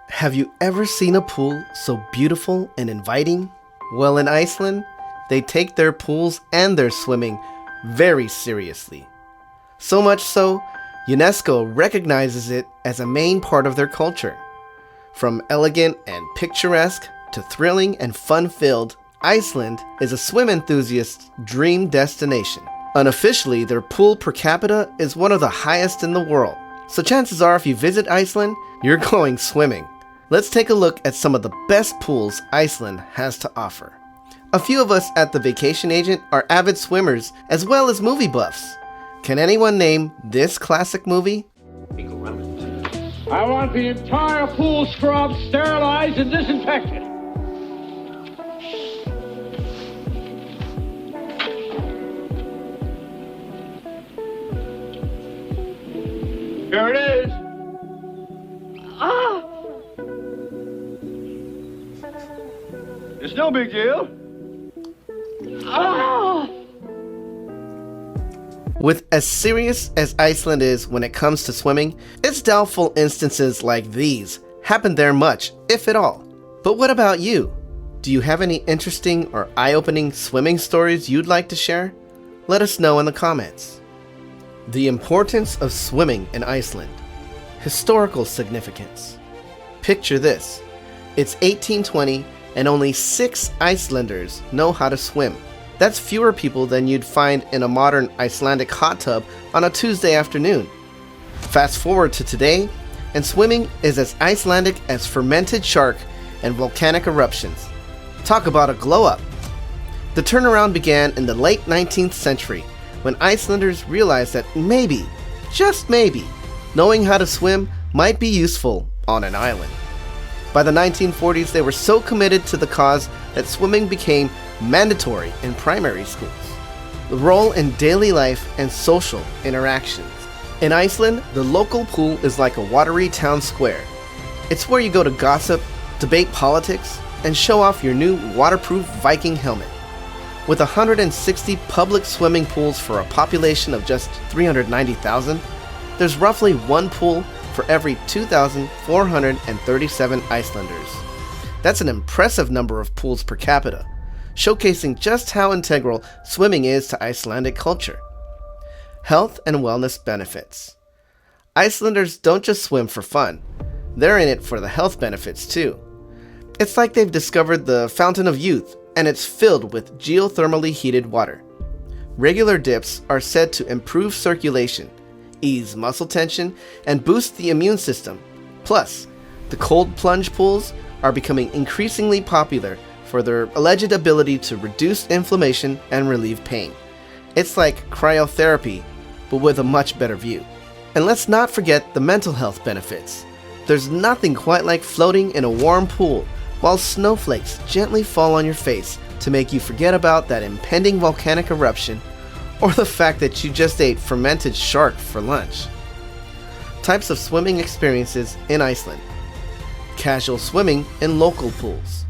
Have you ever seen a pool so beautiful and inviting? Well, in Iceland, they take their pools and their swimming very seriously. So much so, UNESCO recognizes it as a main part of their culture. From elegant and picturesque to thrilling and fun-filled, Iceland is a swim enthusiast's dream destination. Unofficially, their pool per capita is one of the highest in the world. So chances are if you visit Iceland, you're going swimming. Let's take a look at some of the best pools Iceland has to offer. A few of us at the Vacation Agent are avid swimmers as well as movie buffs. Can anyone name this classic movie? I want the entire pool scrubbed, sterilized, and disinfected. Here it is. Ah! It's no big deal. Ah! With as serious as Iceland is when it comes to swimming, it's doubtful instances like these happen there much, if at all. But what about you? Do you have any interesting or eye-opening swimming stories you'd like to share? Let us know in the comments. The importance of swimming in Iceland. Historical significance. Picture this. It's 1820 and only 6 Icelanders know how to swim. That's fewer people than you'd find in a modern Icelandic hot tub on a Tuesday afternoon. Fast forward to today, and swimming is as Icelandic as fermented shark and volcanic eruptions. Talk about a glow-up. The turnaround began in the late 19th century when Icelanders realized that maybe, just maybe, knowing how to swim might be useful on an island. By the 1940s, they were so committed to the cause that swimming became mandatory in primary schools. The role in daily life and social interactions. In Iceland, the local pool is like a watery town square. It's where you go to gossip, debate politics, and show off your new waterproof Viking helmet. With 160 public swimming pools for a population of just 390,000, there's roughly one pool for every 2,437 Icelanders. That's an impressive number of pools per capita, showcasing just how integral swimming is to Icelandic culture. Health and wellness benefits. Icelanders don't just swim for fun, they're in it for the health benefits too. It's like they've discovered the fountain of youth, and it's filled with geothermally heated water. Regular dips are said to improve circulation, ease muscle tension, and boost the immune system. Plus, the cold plunge pools are becoming increasingly popular for their alleged ability to reduce inflammation and relieve pain. It's like cryotherapy, but with a much better view. And let's not forget the mental health benefits. There's nothing quite like floating in a warm pool while snowflakes gently fall on your face to make you forget about that impending volcanic eruption or the fact that you just ate fermented shark for lunch. Types of swimming experiences in Iceland. Casual swimming in local pools.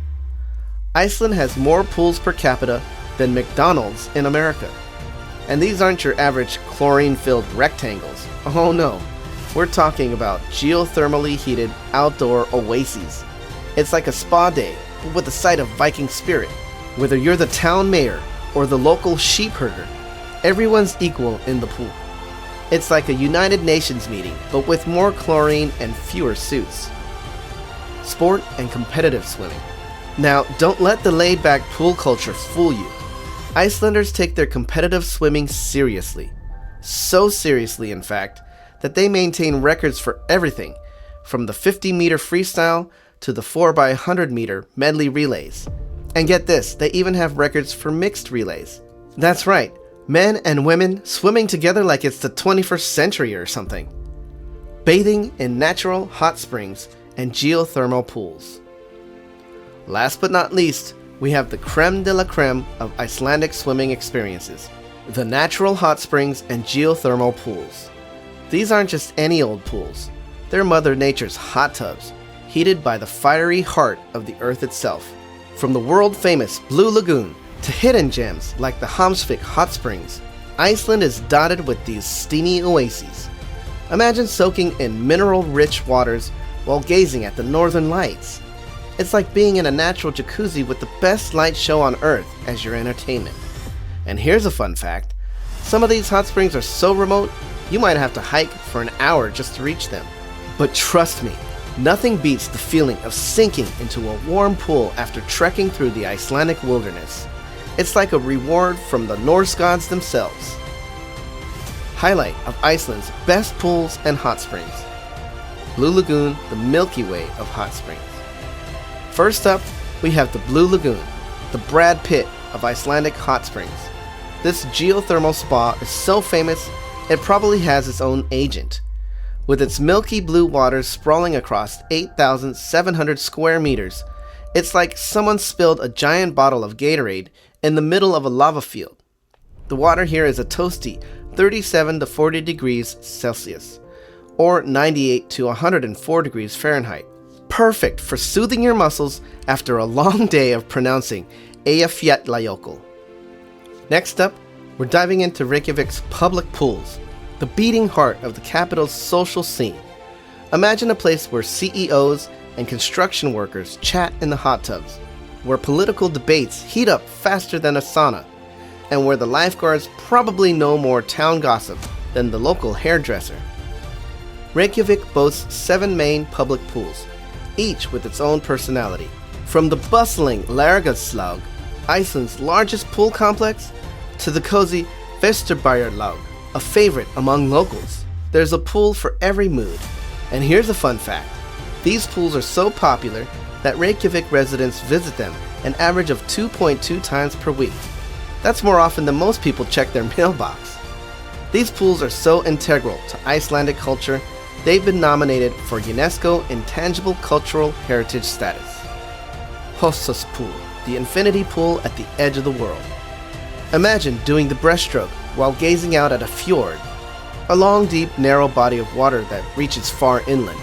Iceland has more pools per capita than McDonald's in America. And these aren't your average chlorine-filled rectangles. Oh no, we're talking about geothermally heated outdoor oases. It's like a spa day, but with a side of Viking spirit. Whether you're the town mayor or the local sheep herder, everyone's equal in the pool. It's like a United Nations meeting, but with more chlorine and fewer suits. Sport and competitive swimming. Now, don't let the laid-back pool culture fool you. Icelanders take their competitive swimming seriously. So seriously, in fact, that they maintain records for everything, from the 50-meter freestyle to the 4x100-meter medley relays. And get this, they even have records for mixed relays. That's right, men and women swimming together like it's the 21st century or something. Bathing in natural hot springs and geothermal pools. Last but not least, we have the creme de la creme of Icelandic swimming experiences, the natural hot springs and geothermal pools. These aren't just any old pools, they're Mother Nature's hot tubs, heated by the fiery heart of the earth itself. From the world-famous Blue Lagoon to hidden gems like the Hofsós hot springs, Iceland is dotted with these steamy oases. Imagine soaking in mineral-rich waters while gazing at the northern lights. It's like being in a natural jacuzzi with the best light show on earth as your entertainment. And here's a fun fact. Some of these hot springs are so remote, you might have to hike for an hour just to reach them. But trust me, nothing beats the feeling of sinking into a warm pool after trekking through the Icelandic wilderness. It's like a reward from the Norse gods themselves. Highlight of Iceland's best pools and hot springs. Blue Lagoon, the Milky Way of hot springs. First up, we have the Blue Lagoon, the Brad Pitt of Icelandic hot springs. This geothermal spa is so famous, it probably has its own agent. With its milky blue waters sprawling across 8,700 square meters, it's like someone spilled a giant bottle of Gatorade in the middle of a lava field. The water here is a toasty 37 to 40 degrees Celsius, or 98 to 104 degrees Fahrenheit. Perfect for soothing your muscles after a long day of pronouncing Eyjafjallajökull. Next up, we're diving into Reykjavík's public pools, the beating heart of the capital's social scene. Imagine a place where CEOs and construction workers chat in the hot tubs, where political debates heat up faster than a sauna, and where the lifeguards probably know more town gossip than the local hairdresser. Reykjavik boasts 7 main public pools, each with its own personality. From the bustling Laugardalslaug, Iceland's largest pool complex, to the cozy Vesturbæjarlaug, a favorite among locals. There's a pool for every mood. And here's a fun fact. These pools are so popular that Reykjavik residents visit them an average of 2.2 times per week. That's more often than most people check their mailbox. These pools are so integral to Icelandic culture, they've been nominated for UNESCO Intangible Cultural Heritage status. Hofsós pool, the infinity pool at the edge of the world. Imagine doing the breaststroke while gazing out at a fjord, a long, deep, narrow body of water that reaches far inland.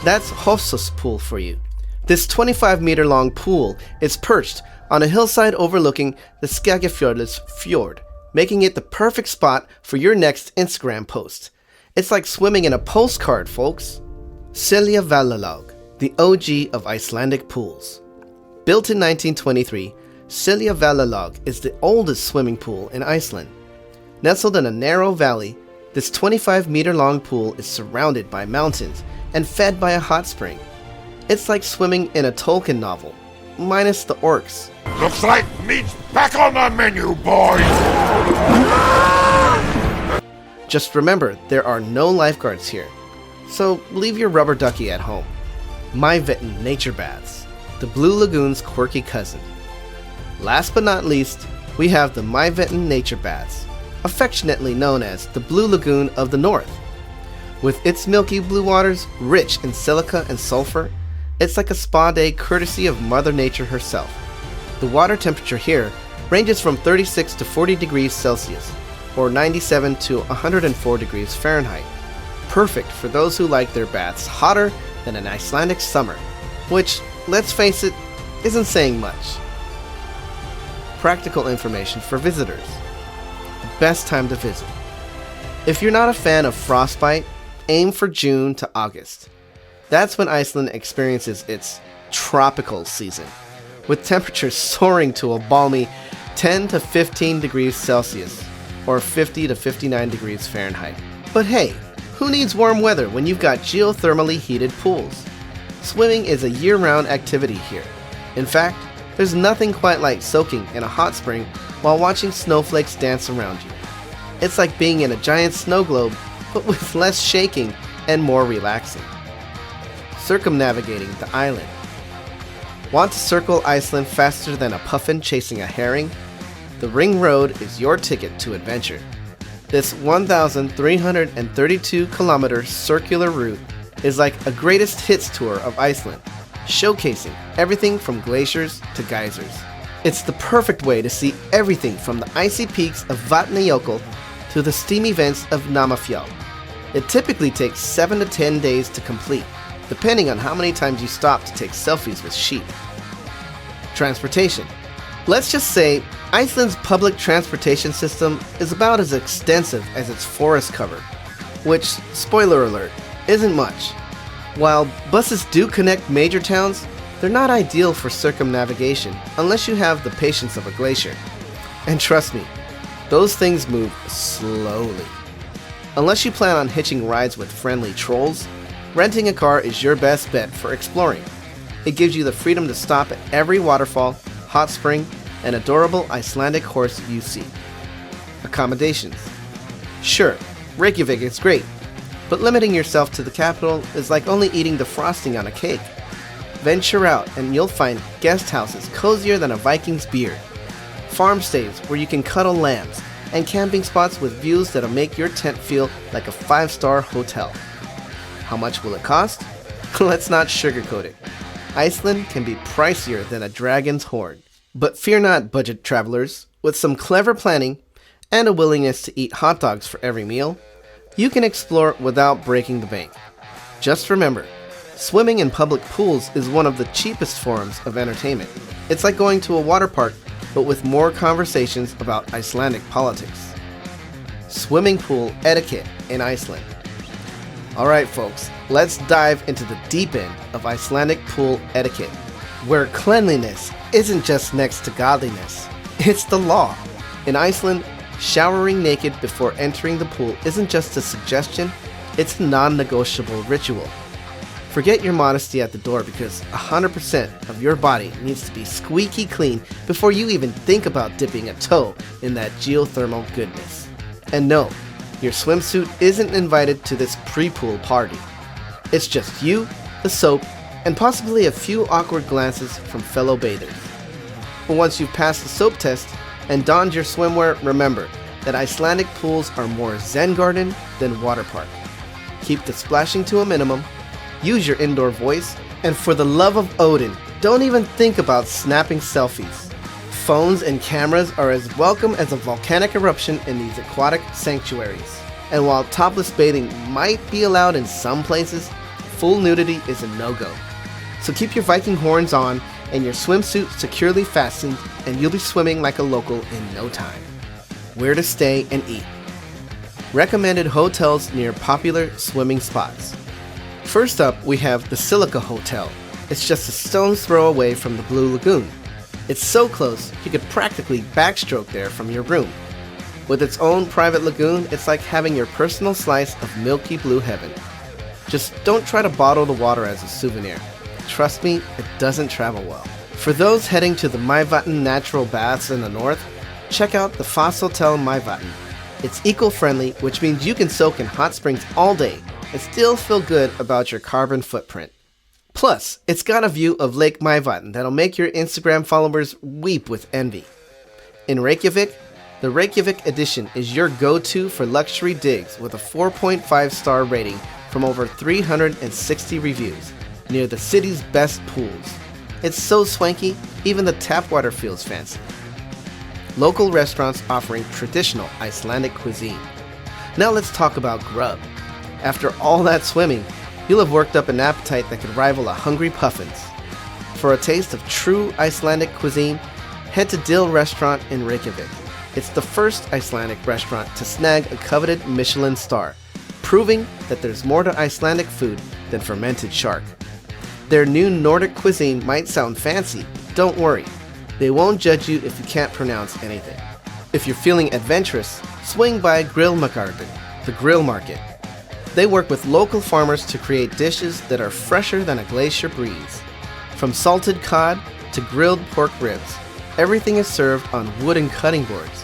That's Hofsós pool for you. This 25-meter-long pool is perched on a hillside overlooking the Skagafjörðs fjord, making it the perfect spot for your next Instagram post. It's like swimming in a postcard, folks. Seljavallalaug, the OG of Icelandic pools. Built in 1923, Seljavallalaug is the oldest swimming pool in Iceland. Nestled in a narrow valley, this 25-meter-long pool is surrounded by mountains and fed by a hot spring. It's like swimming in a Tolkien novel, minus the orcs. Looks like meat's back on the menu, boys! Just remember, there are no lifeguards here, so leave your rubber ducky at home. Mývatn Nature Baths, the Blue Lagoon's quirky cousin. Last but not least, we have the Mývatn Nature Baths, affectionately known as the Blue Lagoon of the North. With its milky blue waters rich in silica and sulfur, it's like a spa day courtesy of Mother Nature herself. The water temperature here ranges from 36 to 40 degrees Celsius, or 97 to 104 degrees Fahrenheit. Perfect for those who like their baths hotter than an Icelandic summer, which, let's face it, isn't saying much. Practical information for visitors. The best time to visit. If you're not a fan of frostbite, aim for June to August. That's when Iceland experiences its tropical season, with temperatures soaring to a balmy 10 to 15 degrees Celsius, or 50 to 59 degrees Fahrenheit. But hey, who needs warm weather when you've got geothermally heated pools? Swimming is a year-round activity here. In fact, there's nothing quite like soaking in a hot spring while watching snowflakes dance around you. It's like being in a giant snow globe, but with less shaking and more relaxing. Circumnavigating the island. Want to circle Iceland faster than a puffin chasing a herring? The Ring Road is your ticket to adventure. This 1,332-kilometer circular route is like a greatest hits tour of Iceland, showcasing everything from glaciers to geysers. It's the perfect way to see everything from the icy peaks of Vatnajökull to the steamy vents of Namafjall. It typically takes 7 to 10 days to complete, depending on how many times you stop to take selfies with sheep. Transportation. Let's just say Iceland's public transportation system is about as extensive as its forest cover, which, spoiler alert, isn't much. While buses do connect major towns, they're not ideal for circumnavigation unless you have the patience of a glacier. And trust me, those things move slowly. Unless you plan on hitching rides with friendly trolls, renting a car is your best bet for exploring. It gives you the freedom to stop at every waterfall, hot spring, and adorable Icelandic horse you see. Accommodations. Sure, Reykjavík is great, but limiting yourself to the capital is like only eating the frosting on a cake. Venture out and you'll find guest houses cozier than a Viking's beard, farm stays where you can cuddle lambs, and camping spots with views that'll make your tent feel like a 5-star hotel. How much will it cost? Let's not sugarcoat it. Iceland can be pricier than a dragon's hoard. But fear not, budget travelers. With some clever planning and a willingness to eat hot dogs for every meal, you can explore without breaking the bank. Just remember, swimming in public pools is one of the cheapest forms of entertainment. It's like going to a water park, but with more conversations about Icelandic politics. Swimming pool etiquette in Iceland. Alright folks, let's dive into the deep end of Icelandic pool etiquette, where cleanliness isn't just next to godliness, it's the law. In Iceland, showering naked before entering the pool isn't just a suggestion, it's a non-negotiable ritual. Forget your modesty at the door because 100% of your body needs to be squeaky clean before you even think about dipping a toe in that geothermal goodness. And no, your swimsuit isn't invited to this pre-pool party. It's just you, the soap, and possibly a few awkward glances from fellow bathers. But once you've passed the soap test and donned your swimwear, remember that Icelandic pools are more Zen garden than water park. Keep the splashing to a minimum, use your indoor voice, and for the love of Odin, don't even think about snapping selfies. Phones and cameras are as welcome as a volcanic eruption in these aquatic sanctuaries. And while topless bathing might be allowed in some places, full nudity is a no-go. So keep your Viking horns on and your swimsuit securely fastened, and you'll be swimming like a local in no time. Where to stay and eat. Recommended hotels near popular swimming spots. First up, we have the Silica Hotel. It's just a stone's throw away from the Blue Lagoon. It's so close, you could practically backstroke there from your room. With its own private lagoon, it's like having your personal slice of milky blue heaven. Just don't try to bottle the water as a souvenir. Trust me, it doesn't travel well. For those heading to the Mývatn natural baths in the north, check out the Foss Hotel Mývatn. It's eco-friendly, which means you can soak in hot springs all day and still feel good about your carbon footprint. Plus, it's got a view of Lake Mývatn that'll make your Instagram followers weep with envy. In Reykjavík, the Reykjavík edition is your go-to for luxury digs with a 4.5-star rating from over 360 reviews, near the city's best pools. It's so swanky, even the tap water feels fancy. Local restaurants offering traditional Icelandic cuisine. Now let's talk about grub. After all that swimming, you'll have worked up an appetite that could rival a hungry puffins. For a taste of true Icelandic cuisine, head to Dill Restaurant in Reykjavík. It's the first Icelandic restaurant to snag a coveted Michelin star, proving that there's more to Icelandic food than fermented shark. Their new Nordic cuisine might sound fancy, don't worry. They won't judge you if you can't pronounce anything. If you're feeling adventurous, swing by Grillmagarden, the grill market. They work with local farmers to create dishes that are fresher than a glacier breeze. From salted cod to grilled pork ribs, everything is served on wooden cutting boards.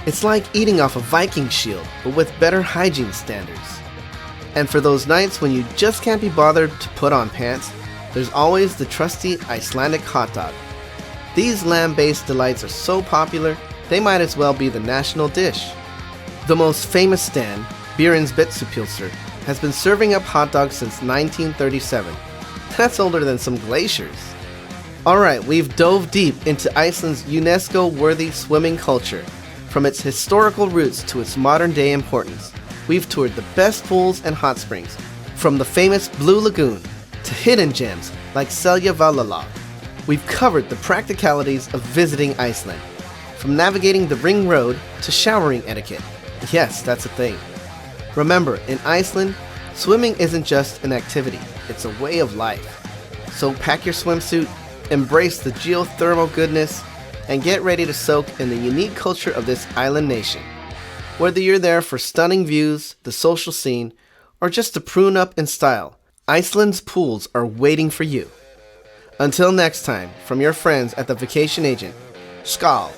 It's like eating off a Viking shield, but with better hygiene standards. And for those nights when you just can't be bothered to put on pants, there's always the trusty Icelandic hot dog. These lamb-based delights are so popular, they might as well be the national dish. The most famous stand, Björn's Bitsupilsur, has been serving up hot dogs since 1937. That's older than some glaciers. Alright, we've dove deep into Iceland's UNESCO-worthy swimming culture. From its historical roots to its modern-day importance, we've toured the best pools and hot springs, from the famous Blue Lagoon to hidden gems like Seljavallalaug. We've covered the practicalities of visiting Iceland, from navigating the ring road to showering etiquette. Yes, that's a thing. Remember, in Iceland, Swimming isn't just an activity, it's a way of life. So pack your swimsuit, embrace the geothermal goodness, and get ready to soak in the unique culture of this island nation. Whether you're there for stunning views, the social scene, or just to prune up in style, Iceland's pools are waiting for you. Until next time, from your friends at the Vacation Agent, Skál!